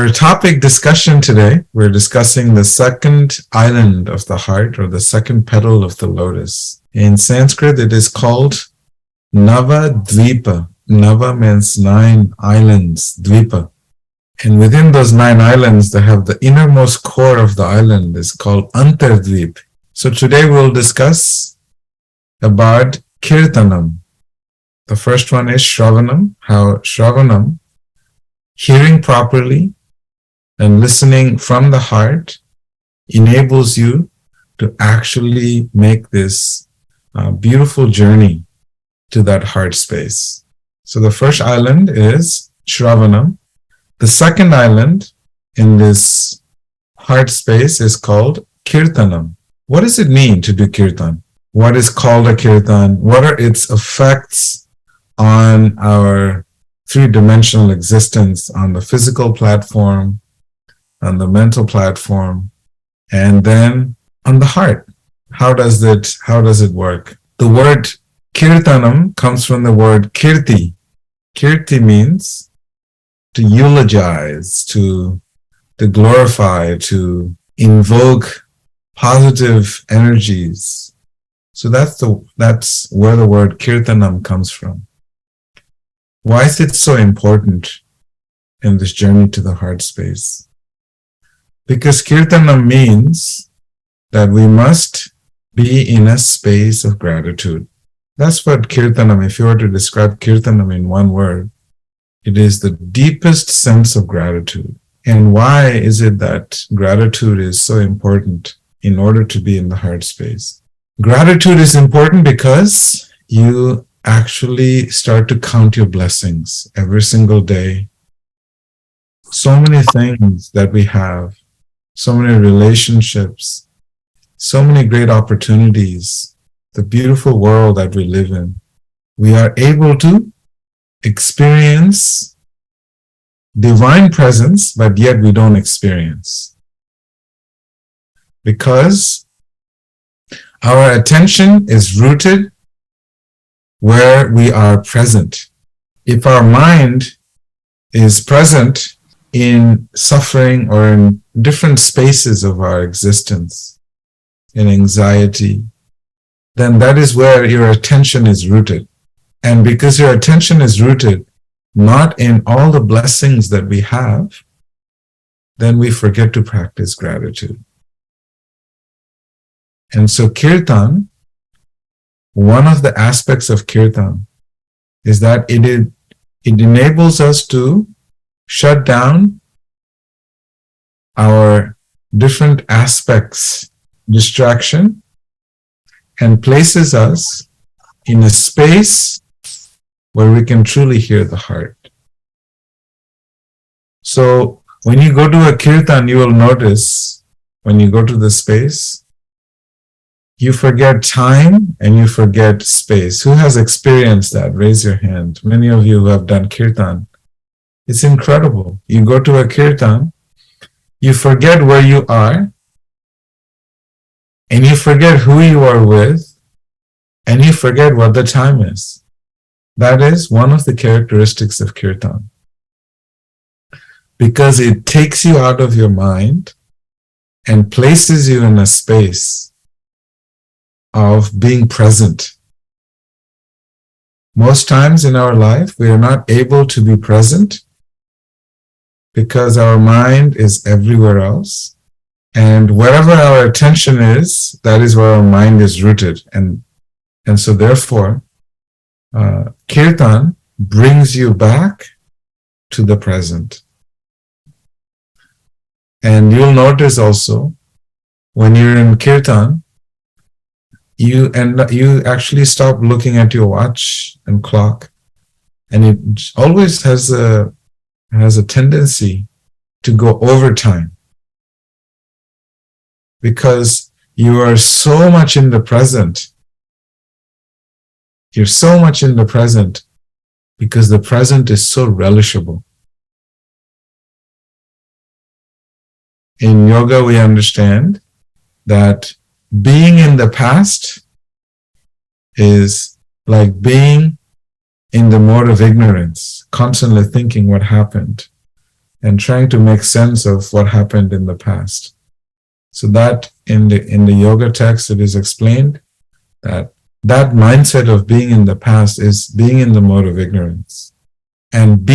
our topic discussion today, we're discussing the second island of the heart, or the second petal of the lotus. In Sanskrit, it is called Navadvipa. Nava means 9 islands, Dvipa. And within those 9 islands, they have the innermost core of the island is called Antardvip. So today we'll discuss about Kirtanam. The first one is Shravanam, how Shravanam, hearing properly and listening from the heart, enables you to actually make this beautiful journey to that heart space. So the first island is Shravanam. The second island in this heart space is called Kirtanam. What does it mean to do Kirtan? What is called a Kirtan? What are its effects on our three-dimensional existence, on the physical platform, on the mental platform, and then on the heart? How does it work? The word Kirtanam comes from the word Kirti. Kirti means to eulogize, to glorify, to invoke positive energies. So that's where the word Kirtanam comes from. Why is it so important in this journey to the heart space? Because Kirtanam means that we must be in a space of gratitude. That's what Kirtanam, if you were to describe Kirtanam in one word, it is the deepest sense of gratitude. And why is it that gratitude is so important in order to be in the heart space? Gratitude is important because you actually start to count your blessings every single day. So many things that we have, so many relationships, so many great opportunities, the beautiful world that we live in. We are able to experience divine presence, but yet we don't experience. Because our attention is rooted where we are present. If our mind is present in suffering or in different spaces of our existence, in anxiety, then that is where your attention is rooted. And because your attention is rooted not in all the blessings that we have, then we forget to practice gratitude. And so Kirtan, one of the aspects of Kirtan is that it enables us to shut down our different aspects, distraction, and places us in a space where we can truly hear the heart. So when you go to a Kirtan, you will notice when you go to the space, you forget time and you forget space. Who has experienced that? Raise your hand. Many of you who have done Kirtan. It's incredible. You go to a Kirtan, you forget where you are, and you forget who you are with, and you forget what the time is. That is one of the characteristics of Kirtan. Because it takes you out of your mind and places you in a space of being present. Most times in our life, we are not able to be present because our mind is everywhere else. And wherever our attention is, that is where our mind is rooted. And so therefore, Kirtan brings you back to the present. And you'll notice also, when you're in Kirtan, you actually stop looking at your watch and clock, and it always has a tendency to go over time, because you are so much in the present. You're so much in the present because the present is so relishable. In yoga, we understand that being in the past is like being in the mode of ignorance, constantly thinking what happened. and trying to make sense of what happened in the past. So that in the yoga text, it is explained that that mindset of being in the past is being in the mode of ignorance. And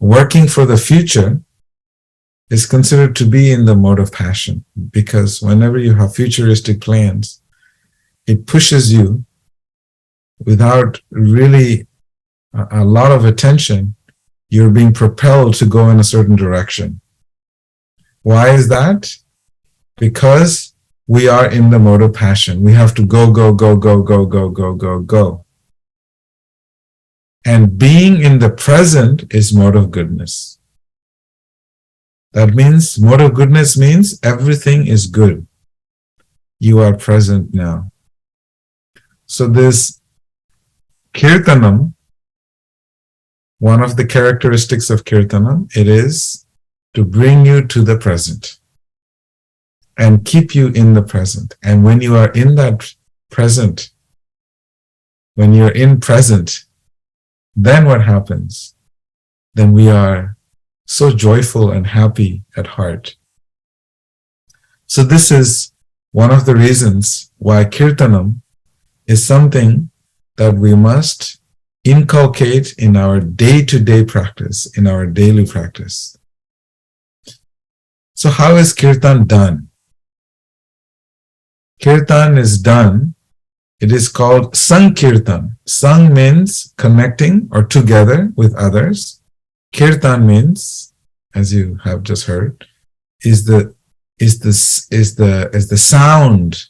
working for the future is considered to be in the mode of passion, because whenever you have futuristic plans, it pushes you without really a lot of attention. You're being propelled to go in a certain direction. Why is that? Because we are in the mode of passion. We have to go, go, go, go, go, go, go, go, go. And being in the present is mode of goodness. That means, mode of goodness means everything is good. You are present now. So this Kirtanam, one of the characteristics of Kirtanam, it is to bring you to the present and keep you in the present. And when you are in that present, when you're in present, then what happens? Then we are so joyful and happy at heart. So this is one of the reasons why Kirtanam is something that we must inculcate in our day-to-day practice, in our daily practice. So how is Kirtan done? Kirtan is done, it is called Sankirtan. Sang means connecting or together with others. Kirtan means, as you have just heard, is the sound,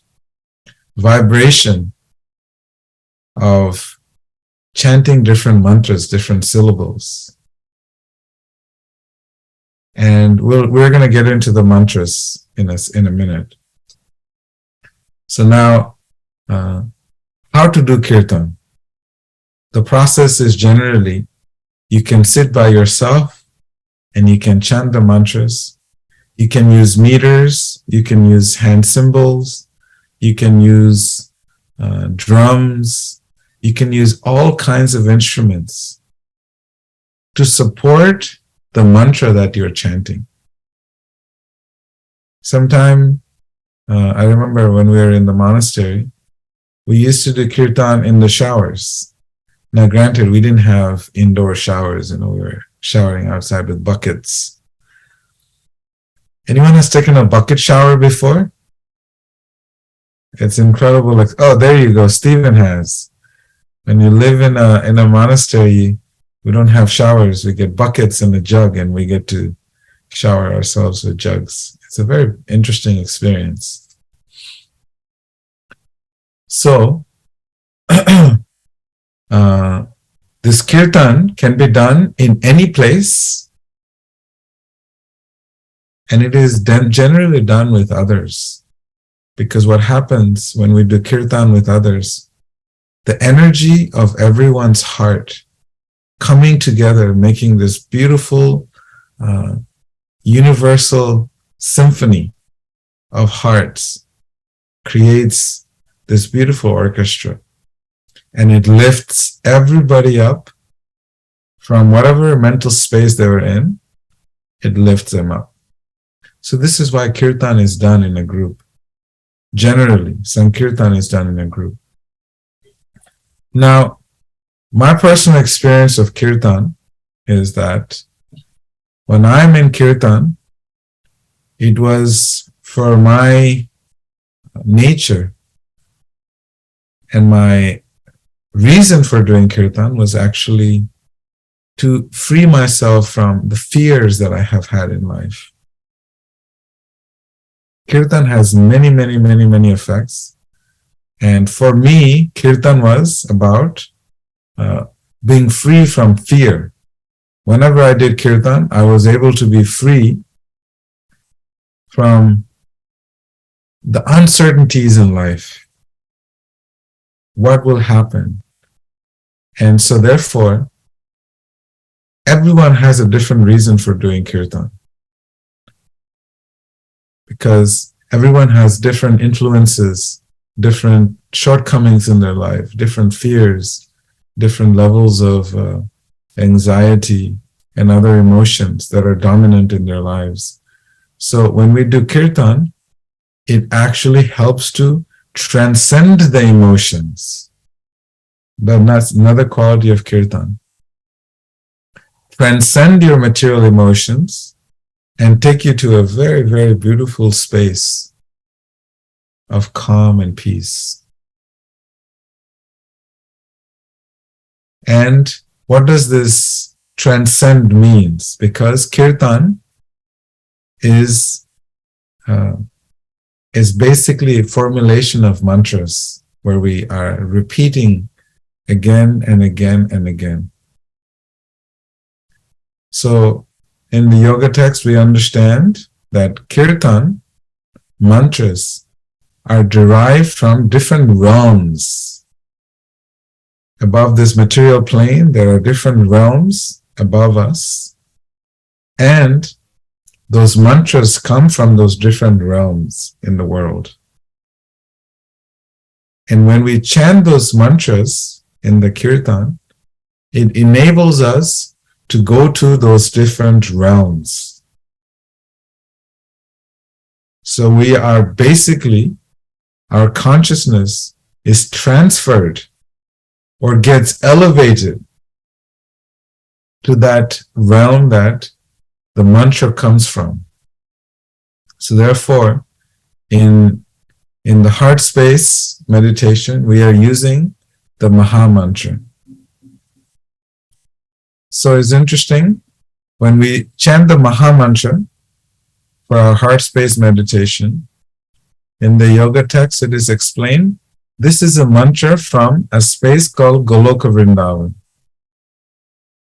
vibration of chanting different mantras, different syllables. And we're going to get into the mantras in a minute. So now, how to do Kirtan? The process is generally, you can sit by yourself and you can chant the mantras. You can use meters, you can use hand cymbals, you can use drums, you can use all kinds of instruments to support the mantra that you're chanting. Sometime, I remember when we were in the monastery, we used to do Kirtan in the showers. Now granted, we didn't have indoor showers, we were showering outside with buckets. Anyone has taken a bucket shower before? It's incredible. Like, oh, there you go. Stephen has. When you live in a monastery, we don't have showers. We get buckets and a jug, and we get to shower ourselves with jugs. It's a very interesting experience. So, this Kirtan can be done in any place, and it is generally done with others. Because what happens when we do Kirtan with others, the energy of everyone's heart coming together, making this beautiful, universal symphony of hearts, creates this beautiful orchestra. And it lifts everybody up from whatever mental space they were in, it lifts them up. So this is why Kirtan is done in a group. Generally, Sankirtan is done in a group. Now, my personal experience of Kirtan is that when I'm in Kirtan, it was for my nature, and my reason for doing Kirtan was actually to free myself from the fears that I have had in life. Kirtan has many, many, many, many effects. And for me, Kirtan was about being free from fear. Whenever I did Kirtan, I was able to be free from the uncertainties in life. What will happen? And so therefore, everyone has a different reason for doing Kirtan. Because everyone has different influences, different shortcomings in their life, different fears, different levels of anxiety, and other emotions that are dominant in their lives. So when we do kirtan, it actually helps to transcend the emotions. That's another quality of kirtan. Transcend your material emotions and take you to a very, very beautiful space of calm and peace. And what does this transcend means? Because kirtan is basically a formulation of mantras where we are repeating again and again and again. So in the yoga text, we understand that kirtan mantras are derived from different realms. Above this material plane, there are different realms above us, and those mantras come from those different realms in the world. And when we chant those mantras in the kirtan, it enables us to go to those different realms. So we are basically, our consciousness is transferred or gets elevated to that realm that the mantra comes from. So therefore, in the Heartspace meditation, we are using the Maha Mantra. So it's interesting, when we chant the Maha Mantra for our Heartspace meditation, in the yoga text it is explained, this is a mantra from a space called Goloka Vrindavan.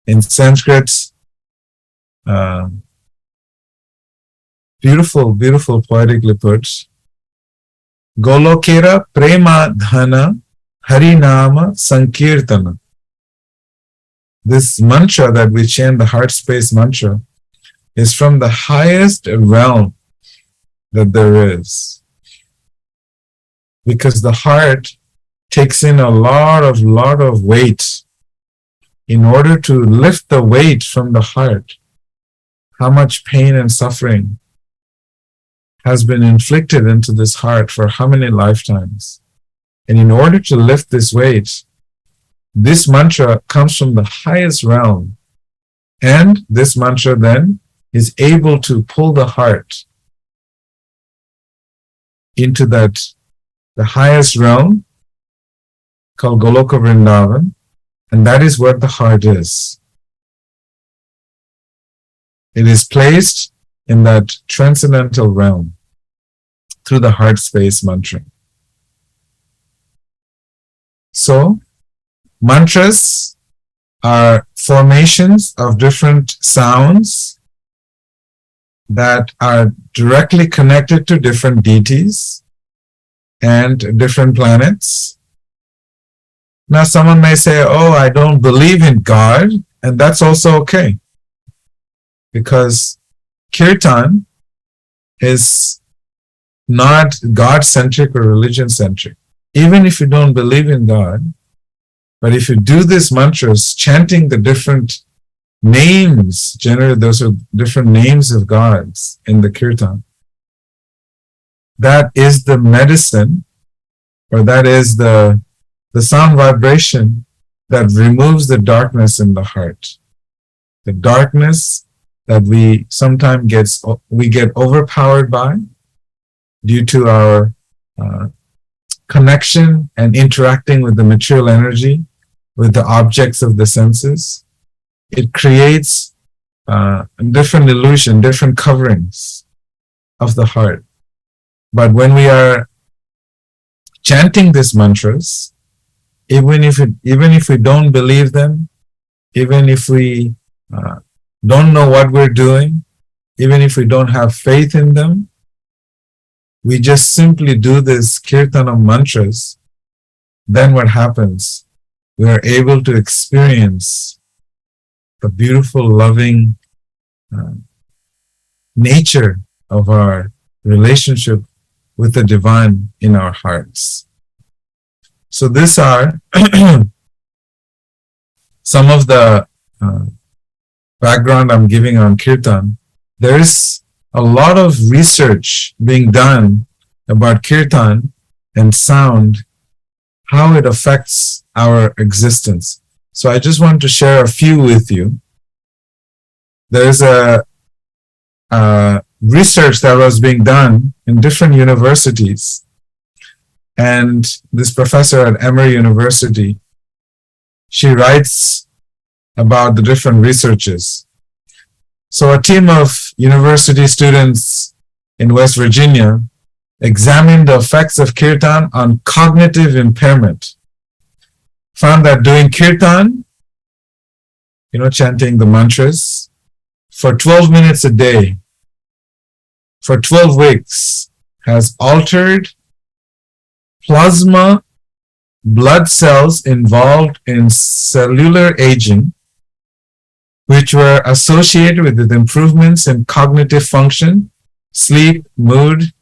In Sanskrit, beautiful poetically put, Golokera prema dhana harinama sankirtana. This mantra that we chant, the Heartspace mantra, is from the highest realm that there is. Because the heart takes in a lot of weight. In order to lift the weight from the heart, how much pain and suffering has been inflicted into this heart for how many lifetimes. And in order to lift this weight, this mantra comes from the highest realm. And this mantra then is able to pull the heart into the highest realm called Goloka Vrindavan. And that is what the heart is. It is placed in that transcendental realm through the Heartspace mantra. So, mantras are formations of different sounds that are directly connected to different deities and different planets. Now, someone may say, oh, I don't believe in God, and that's also okay. Because kirtan is not God-centric or religion-centric. Even if you don't believe in God, but if you do these mantras, chanting the different names, generally those are different names of gods in the kirtan, that is the medicine, or that is the sound vibration that removes the darkness in the heart. The darkness that we sometimes get overpowered by due to our connection and interacting with the material energy, with the objects of the senses. It creates different illusion, different coverings of the heart. But when we are chanting these mantras, even if we don't believe them, even if we don't know what we're doing, even if we don't have faith in them, we just simply do this Kirtanam mantras, then what happens? We are able to experience the beautiful, loving nature of our relationship with the divine in our hearts. So these are some of the background I'm giving on Kirtan, there is a lot of research being done about Kirtan and sound, how it affects our existence. So I just want to share a few with you. There's a research that was being done in different universities, and this professor at Emory University, she writes about the different researches. So a team of university students in West Virginia examined the effects of Kirtan on cognitive impairment. Found that doing Kirtan, chanting the mantras, for 12 minutes a day, for 12 weeks, has altered plasma blood cells involved in cellular aging, which were associated with improvements in cognitive function, sleep, mood,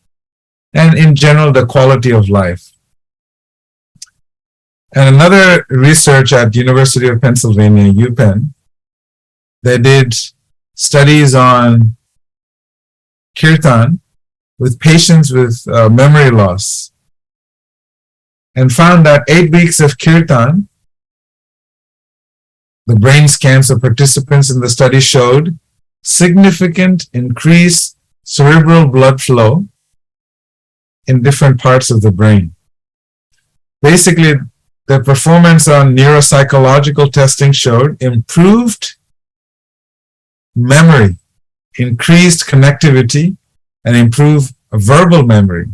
and in general, the quality of life. And another research at University of Pennsylvania, UPenn, they did studies on Kirtan with patients with memory loss, and found that 8 weeks of Kirtan, the brain scans of participants in the study showed significant increased cerebral blood flow in different parts of the brain. Basically, the performance on neuropsychological testing showed improved memory, increased connectivity, and improved verbal memory.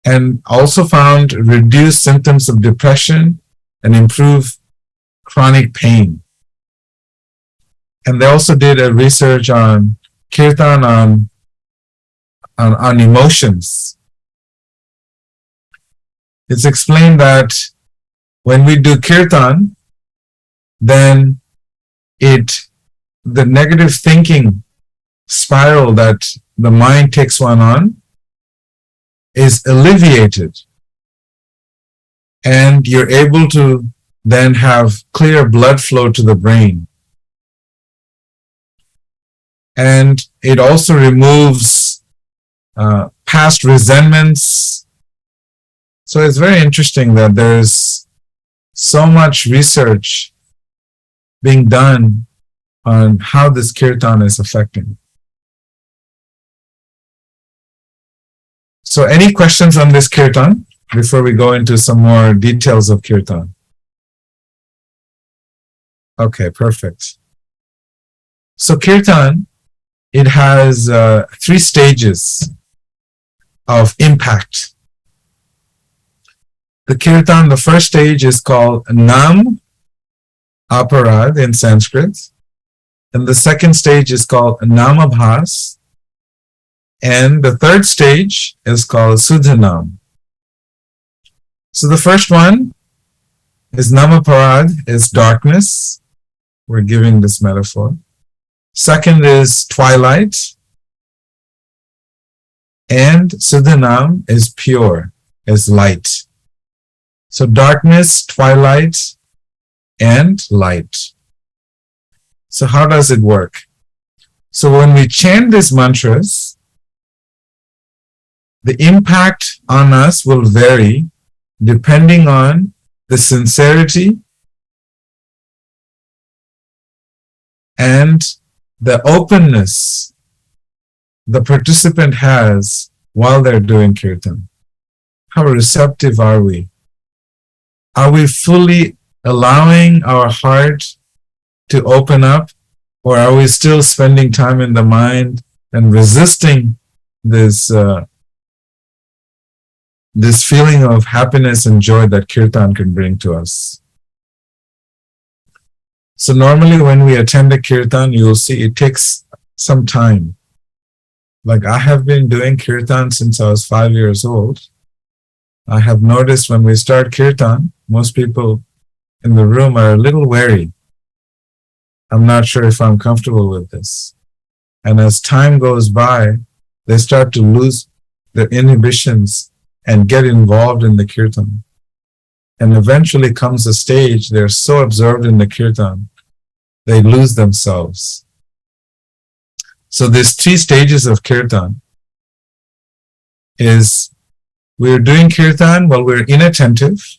And also found reduced symptoms of depression and improved chronic pain. And they also did a research on Kirtan on emotions. It's explained that when we do Kirtan, then the negative thinking spiral that the mind takes one on is alleviated, and you're able to then have clear blood flow to the brain. And it also removes past resentments. So it's very interesting that there's so much research being done on how this Kirtan is affecting. So any questions on this Kirtan before we go into some more details of Kirtan? Okay, perfect. So Kirtan, it has 3 stages of impact. The Kirtan, the first stage is called Nam Aparad in Sanskrit, and the second stage is called Namabhas, and the third stage is called Sudhanam. So the first one is Namaparad, is darkness. We're giving this metaphor. Second is twilight. And Sudhanam is pure, is light. So darkness, twilight, and light. So how does it work? So when we chant these mantras, the impact on us will vary depending on the sincerity and the openness the participant has while they're doing Kirtan. How receptive are we? Are we fully allowing our heart to open up, or are we still spending time in the mind and resisting this feeling of happiness and joy that Kirtan can bring to us? So normally when we attend a Kirtan, you'll see it takes some time. Like I have been doing Kirtan since I was 5 years old. I have noticed when we start Kirtan, most people in the room are a little wary. I'm not sure if I'm comfortable with this. And as time goes by, they start to lose their inhibitions and get involved in the Kirtan. And eventually comes a stage, they're so absorbed in the Kirtan They lose themselves. So there's 3 stages of kirtan. Is we're doing kirtan while we're inattentive.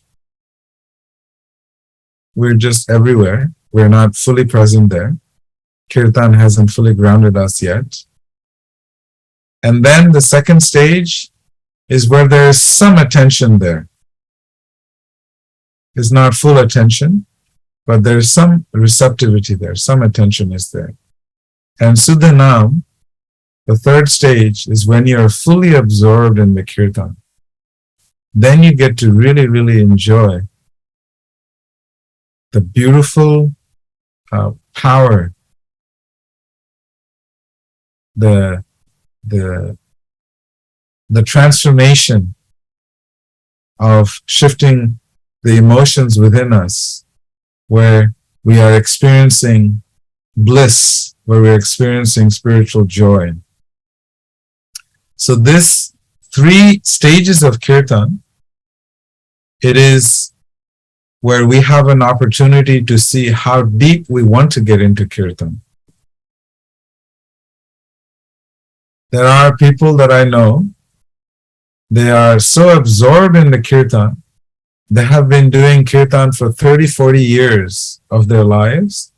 We're just everywhere. We're not fully present there. Kirtan hasn't fully grounded us yet. And then the second stage is where there is some attention there. It's not full attention, but there's some receptivity there. Some attention is there. And Suddhanam, the third stage, is when you're fully absorbed in the kirtan. Then you get to really, really enjoy the beautiful power, the transformation of shifting the emotions within us, where we are experiencing bliss, where we're experiencing spiritual joy. So this 3 stages of kirtan, it is where we have an opportunity to see how deep we want to get into kirtan. There are people that I know, they are so absorbed in the kirtan, they have been doing kirtan for 30, 40 years of their lives,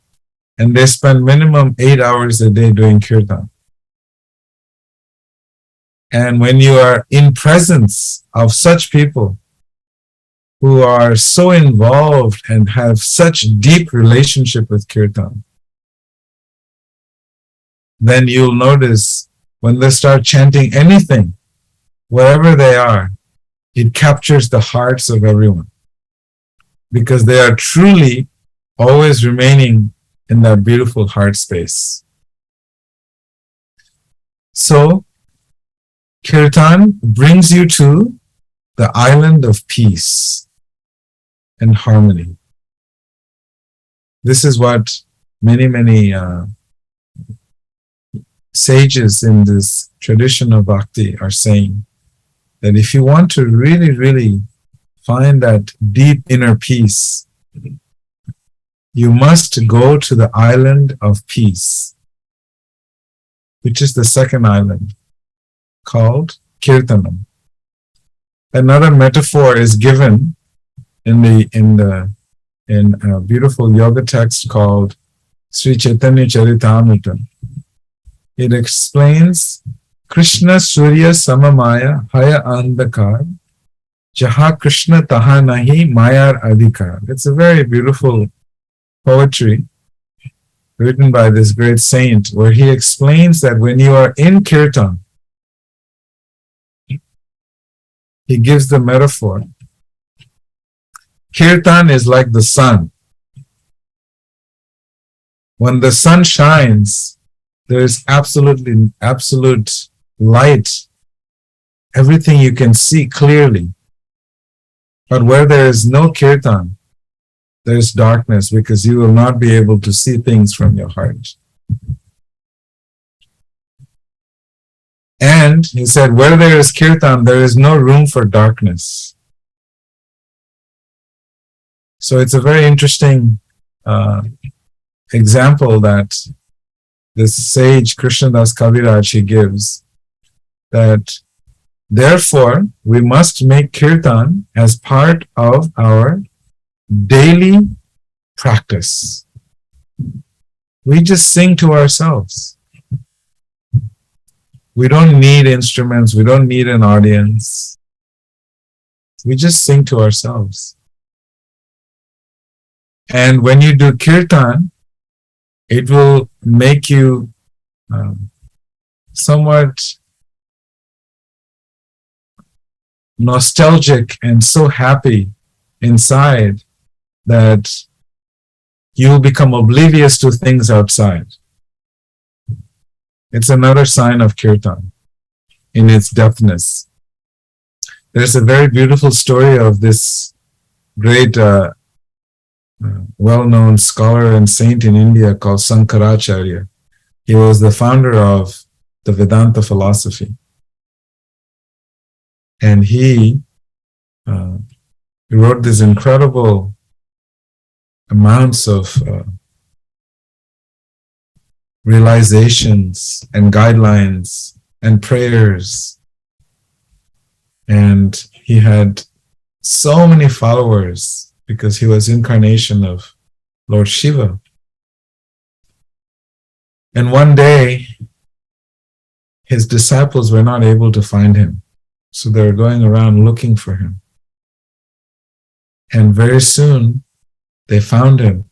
and they spend minimum 8 hours a day doing kirtan. And when you are in presence of such people who are so involved and have such deep relationship with kirtan, then you'll notice when they start chanting anything, wherever they are, it captures the hearts of everyone, because they are truly always remaining in that beautiful heart space. So, kirtan brings you to the island of peace and harmony. This is what many sages in this tradition of bhakti are saying, that if you want to really, really find that deep inner peace, you must go to the island of peace, which is the second island, called Kirtanam. Another metaphor is given in a beautiful yoga text called Sri Chaitanya Charitamrita. It explains Krishna Surya Samamaya Haya Andakar Jaha Krishna Taha Nahi Mayar Adhikar. It's a very beautiful poetry written by this great saint, where he explains that when you are in kirtan, he gives the metaphor. Kirtan is like the sun. When the sun shines, there is absolute light. Everything you can see clearly. But where there is no kirtan, there is darkness, because you will not be able to see things from your heart. And he said, where there is kirtan, there is no room for darkness. So it's a very interesting example that this sage Krishnadas Kaviraj he gives, that therefore we must make kirtan as part of our daily practice. We just sing to ourselves. We don't need instruments. We don't need an audience. We just sing to ourselves. And when you do kirtan, it will make you somewhat nostalgic and so happy inside that you will become oblivious to things outside. It's another sign of kirtan in its depthness. There's a very beautiful story of this great well-known scholar and saint in India called Shankaracharya. He was the founder of the Vedanta philosophy. And he wrote these incredible amounts of realizations and guidelines and prayers. And he had so many followers because he was incarnation of Lord Shiva. And one day, his disciples were not able to find him. So they were going around looking for him. And very soon, they found him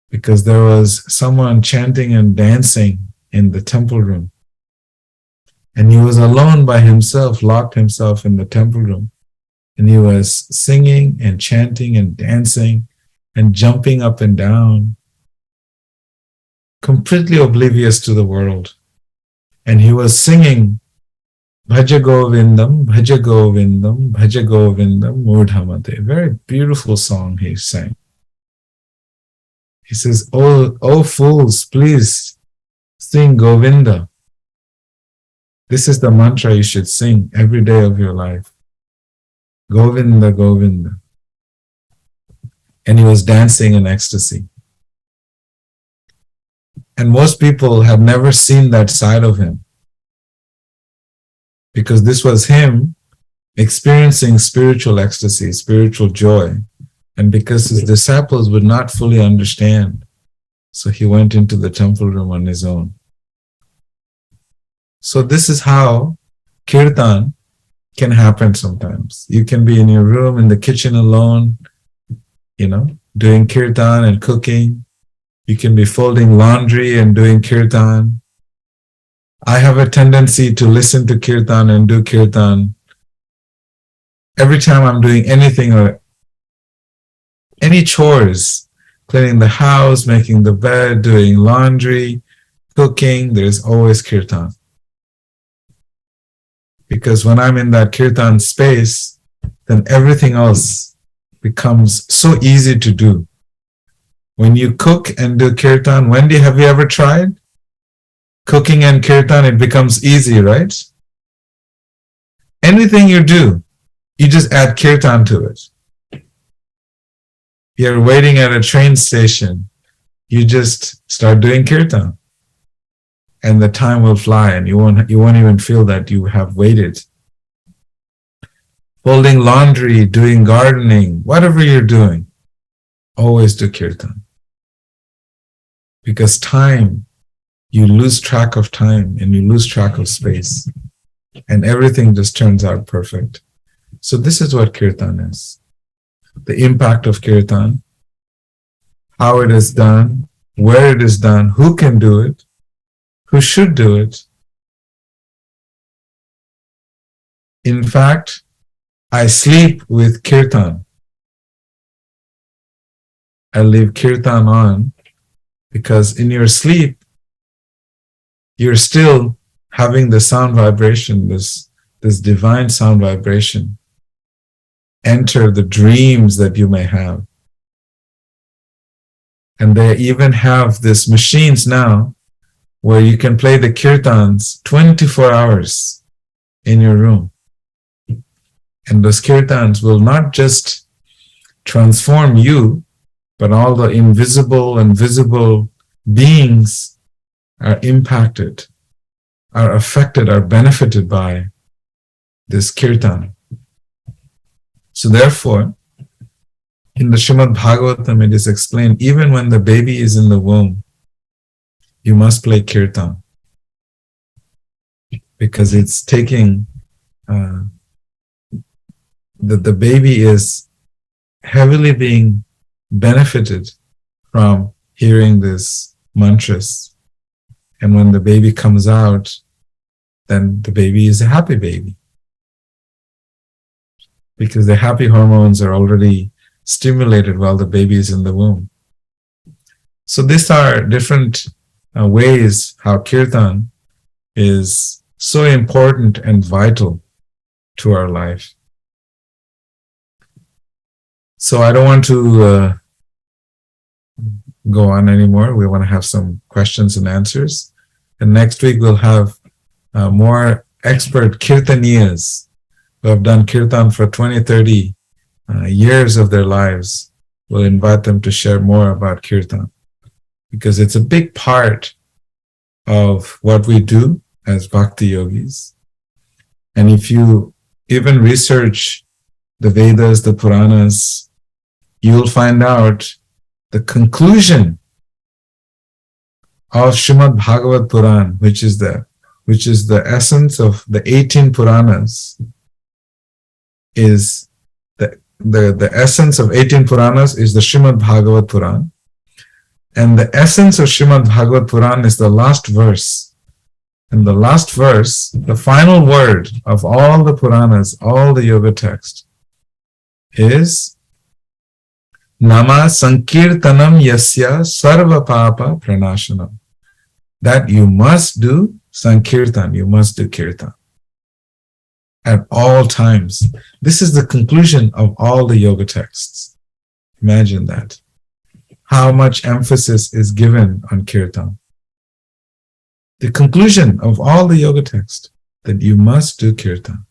because there was someone chanting and dancing in the temple room. And he was alone by himself, locked himself in the temple room. And he was singing and chanting and dancing and jumping up and down, completely oblivious to the world. And he was singing, Bhaja Govindam, Bhaja Govindam, Bhaja Govindam, Murdhamate. Very beautiful song he sang. He says, oh fools, please sing Govinda. This is the mantra you should sing every day of your life. Govinda, Govinda. And he was dancing in ecstasy. And most people have never seen that side of him, because this was him experiencing spiritual ecstasy, spiritual joy. And because his disciples would not fully understand, so he went into the temple room on his own. So this is how kirtan can happen sometimes. You can be in your room, in the kitchen alone, doing kirtan and cooking. You can be folding laundry and doing kirtan. I have a tendency to listen to kirtan and do kirtan every time I'm doing anything or any chores, cleaning the house, making the bed, doing laundry, cooking, there's always kirtan. Because when I'm in that kirtan space, then everything else becomes so easy to do. When you cook and do kirtan, Wendy, have you ever tried? Cooking and kirtan, it becomes easy, right? Anything you do, you just add kirtan to it. You're waiting at a train station, you just start doing kirtan. And the time will fly and you won't even feel that you have waited. Folding laundry, doing gardening, whatever you're doing, always do kirtan. Because time, you lose track of time and you lose track of space. And everything just turns out perfect. So this is what kirtan is. The impact of kirtan, how it is done, where it is done, who can do it, who should do it. In fact, I sleep with kirtan. I leave kirtan on because in your sleep, you're still having the sound vibration, this divine sound vibration, enter the dreams that you may have. And they even have these machines now where you can play the kirtans 24 hours in your room. And those kirtans will not just transform you, but all the invisible and visible beings are impacted, are affected, are benefited by this kirtan. So therefore, in the Srimad Bhagavatam, it is explained, even when the baby is in the womb, you must play kirtan. Because it's taking, the baby is heavily being benefited from hearing these mantras. And when the baby comes out, then the baby is a happy baby. Because the happy hormones are already stimulated while the baby is in the womb. So these are different ways how kirtan is so important and vital to our life. So I don't want to go on anymore. We want to have some questions and answers. And next week we'll have more expert kirtaniyas who have done kirtan for 20, 30 years of their lives. We'll invite them to share more about kirtan, because it's a big part of what we do as bhakti yogis. And if you even research the Vedas, the Puranas, you'll find out the conclusion of Srimad Bhagavad Puran, which is the essence of the 18 Puranas, is the essence of 18 Puranas is the Srimad Bhagavad Puran. And the essence of Srimad Bhagavad Puran is the last verse. And the last verse, the final word of all the Puranas, all the yoga texts, is Nama Sankirtanam Yasya Sarva Papa Pranashanam. That you must do Sankirtan, you must do Kirtan at all times. This is the conclusion of all the yoga texts. Imagine that. How much emphasis is given on Kirtan. The conclusion of all the yoga texts, that you must do Kirtan.